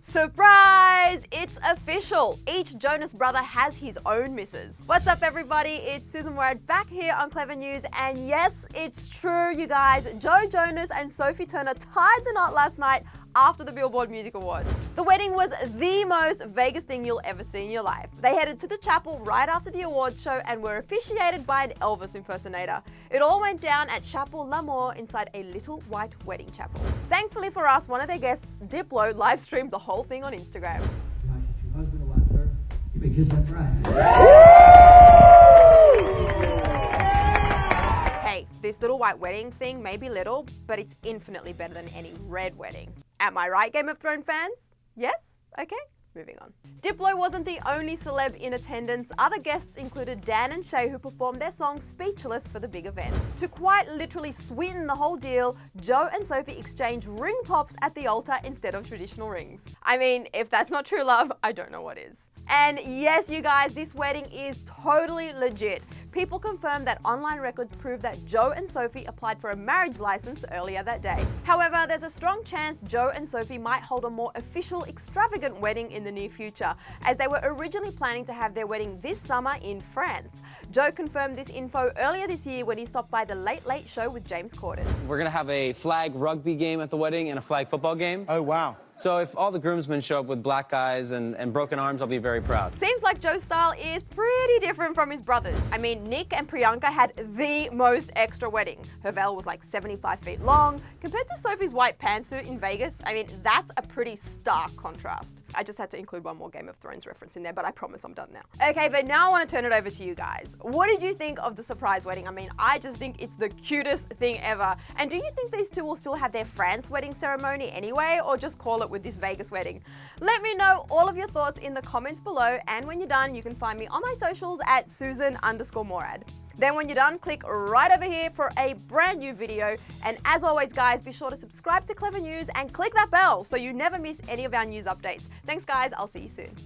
Surprise! It's official! Each Jonas brother has his own missus. What's up everybody? It's Sussan Mourad back here on Clevver News, and yes, it's true you guys, Joe Jonas and Sophie Turner tied the knot last night after the Billboard Music Awards. The wedding was the most Vegas thing you'll ever see in your life. They headed to the chapel right after the awards show and were officiated by an Elvis impersonator. It all went down at Chapel L'Amour inside a little white wedding chapel. Thankfully for us, one of their guests, Diplo, live streamed the whole thing on Instagram. Your husband a lot, sir. You may kiss that bride. Hey, this little white wedding thing may be little, but it's infinitely better than any red wedding. Am I right, Game of Thrones fans? Yes? Okay, moving on. Diplo wasn't the only celeb in attendance. Other guests included Dan and Shay, who performed their song Speechless for the big event. To quite literally sweeten the whole deal, Joe and Sophie exchanged ring pops at the altar instead of traditional rings. I mean, if that's not true love, I don't know what is. And yes, you guys, this wedding is totally legit. People confirmed that online records prove that Joe and Sophie applied for a marriage license earlier that day. However, there's a strong chance Joe and Sophie might hold a more official, extravagant wedding in the near future, as they were originally planning to have their wedding this summer in France. Joe confirmed this info earlier this year when he stopped by the Late Late Show with James Corden. We're gonna have a flag rugby game at the wedding and a flag football game. Oh, wow. So if all the groomsmen show up with black eyes and broken arms, I'll be very proud. Seems like Joe's style is pretty different from his brothers. I mean, Nick and Priyanka had the most extra wedding. Her veil was like 75 feet long. Compared to Sophie's white pantsuit in Vegas, I mean, that's a pretty stark contrast. I just had to include one more Game of Thrones reference in there, but I promise I'm done now. Okay, but now I want to turn it over to you guys. What did you think of the surprise wedding? I mean, I just think it's the cutest thing ever. And do you think these two will still have their France wedding ceremony anyway, or just call it with this Vegas wedding? Let me know all of your thoughts in the comments below, and when you're done, you can find me on my socials at Sussan_Mourad. Then when you're done, click right over here for a brand new video. And as always, guys, be sure to subscribe to Clevver News and click that bell so you never miss any of our news updates. Thanks, guys. I'll see you soon.